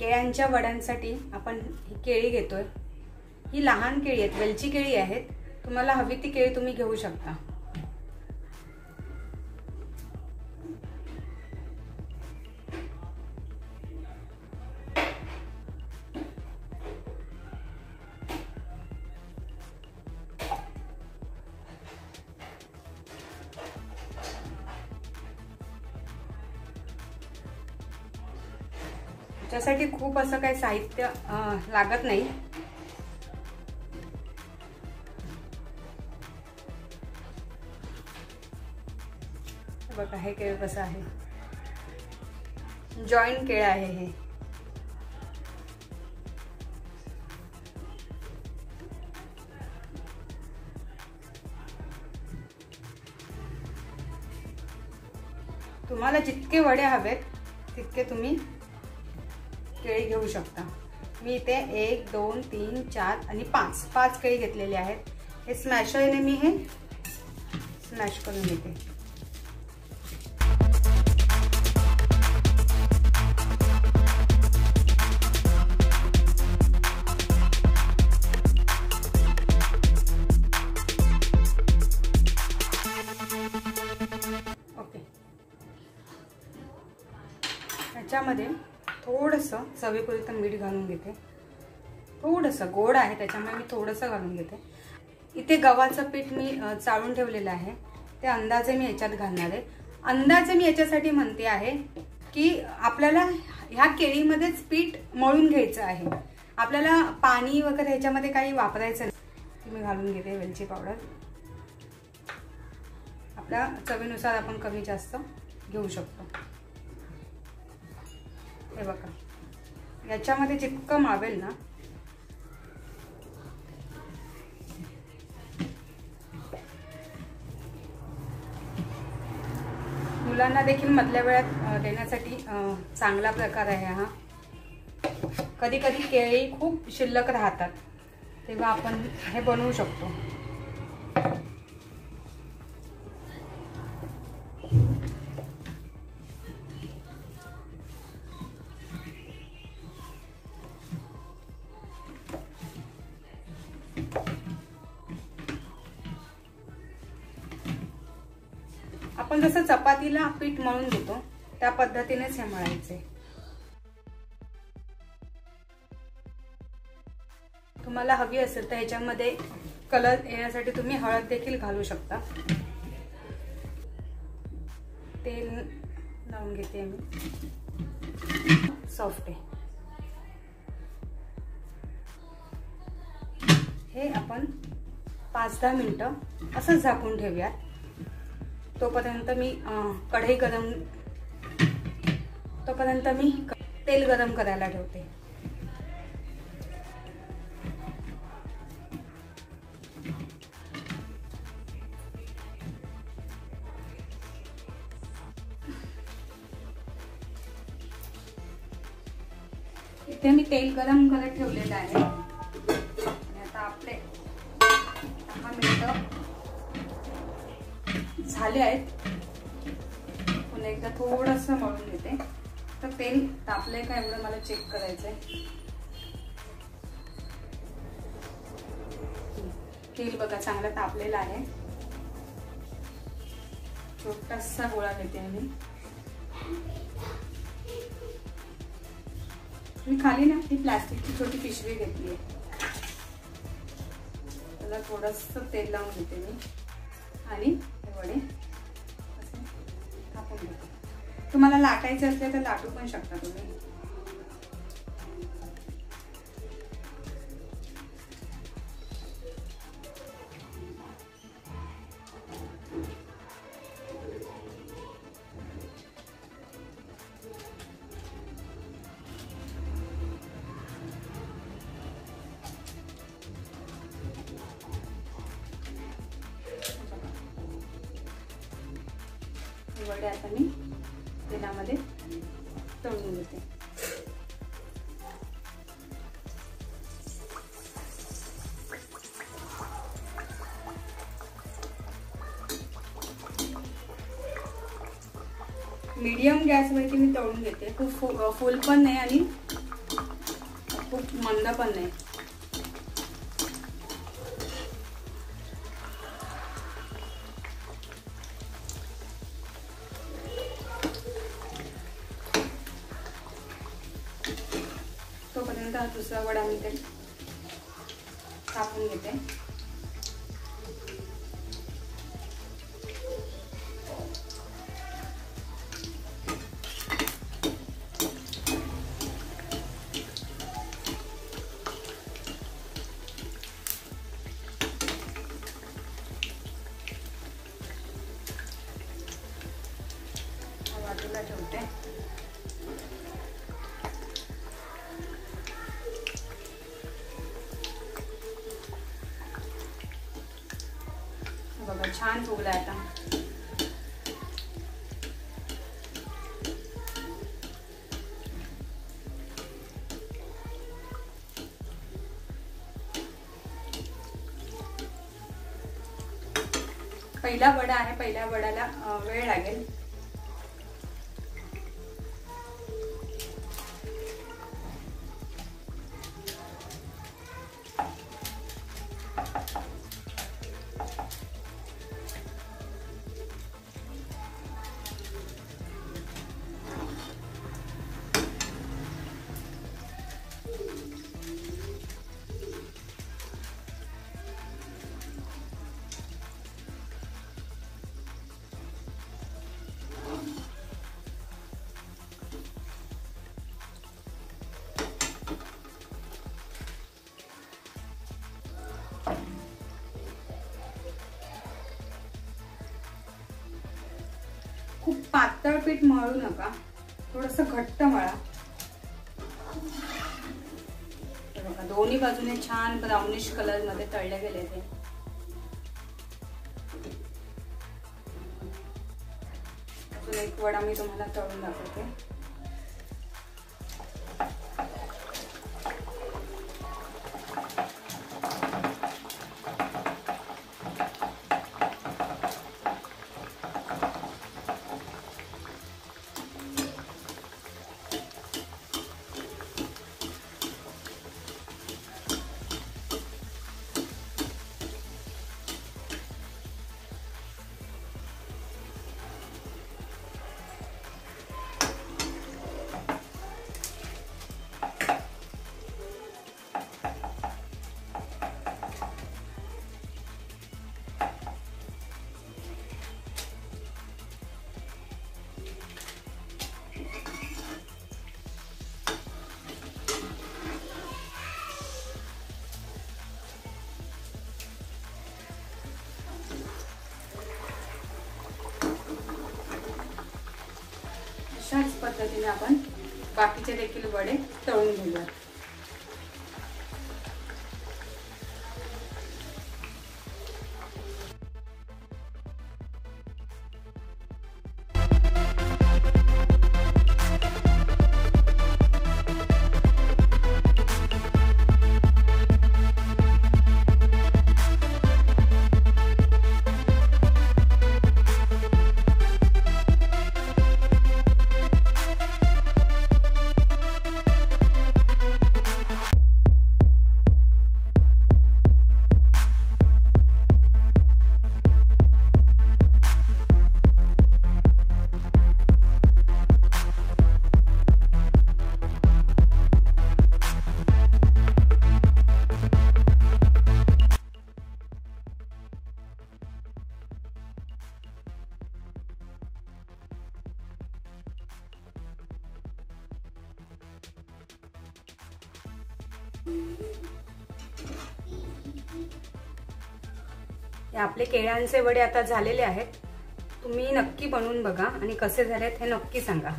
केळ्यांच्या वड्यांसाठी आपण ही केळी घेतोय। ही लहान केळी आहेत, वेलची केळी आहेत। तुम्हाला हवी ती केळी तुम्ही घेऊ शकता। त्यासाठी खूप असं काही साहित्य लागत नाही। बघा हे केळ कसं आहे, जॉईंट केळ आहे हे। तुम्हाला जितके वडे हवेत तितके तुम्ही केळी घेऊ शकता। मी इथे 1 2 3 4 आणि 5 केळी घेतलेले आहेत। हे स्मॅशरने मी हे स्मॅश करून घेते। ओके, याच्यामध्ये थोडंसं चवीपुरतं मीठ घालून घेते। थोडंसं गोड आहे त्याच्यामुळे मी थोडंसं घालून घेते। इथे गव्हाचं पीठ मी चाळून ठेवलेलं आहे, ते अंदाजे मी याच्यात घालणार आहे। अंदाजे मी याच्यासाठी म्हणते आहे की आपल्याला ह्या केळीमध्येच पीठ मळून घ्यायचं आहे, आपल्याला पाणी वगैरे ह्याच्यामध्ये काही वापरायचं नाही। मी घालून घेते वेलची पावडर। आपल्या चवीनुसार आपण कमी जास्त घेऊ शकतो। हे बघा, याच्यामध्ये जितकं मावेल ना मुलांना देखील मधल्या वेळात देण्यासाठी चांगला प्रकार आहे हा। कधी कधी केळी खूप शिल्लक राहतात, तेव्हा आपण हे बनवू शकतो। आपण जसं चपातीला पीठ मळून घेतो त्या पद्धतीनेच हे मळायचे। तुम्हाला हवी असेल तर ह्याच्यामध्ये कलर येण्यासाठी तुम्ही हळद देखील घालू शकता। तेल लावून घेते मी, सॉफ्ट आहे हे। आपण 5-10 मिनिटं असं झाकून ठेवूया। तोपर्यंत मी तेल गरम करायला ठेवते। इथे मी तेल गरम करत ठेवलेलं आहे आणि आता आपले 10 मिनिटं झाले आहेत। पुन्हा एकदा थोडंसं मळून घेते। तर तेल तापलंय का एवढं मला चेक करायचंय। तेल बघा चांगलं तापलेलं आहे। छोटासा गोळा घेते मी खाली ना ही प्लास्टिकची छोटी पिशवी घेतली आहे, त्याला थोडंसं तेल लावून घेते मी आणि हे वडे असे थापून घेते। तुम्हाला लाटायचे असले तर लाटू पण शकता तुम्ही। वडे आता मी तेलामध्ये तळून घेते। मीडियम गॅसवरती मी तळून घेते, खूप फुल पण नाही आणि खूप मंद पण नाही. तोपर्यंत हा दुसरा वडा मी ते टाकून घेते. बाजूला ठेवते. बघा छान फुगलाय आता. पहिला वडा आहे, पहिल्या वड्याला वेळ लागेल. खूप पातळ पीठ मळू नका, थोडस घट्ट मळा. बघा दोन्ही बाजूने छान ब्राउनिश कलर मध्ये तळले गेले ते. अजून एक वडा मी तुम्हाला तळून दाखवते. अशाच पद्धतीने आपण बाकीचे देखील वडे तळून घेऊया. आपले केळ्यांचे वडे आता झालेले आहेत. तुम्ही नक्की बनवून बघा आणि कसे झालेत हे नक्की सांगा.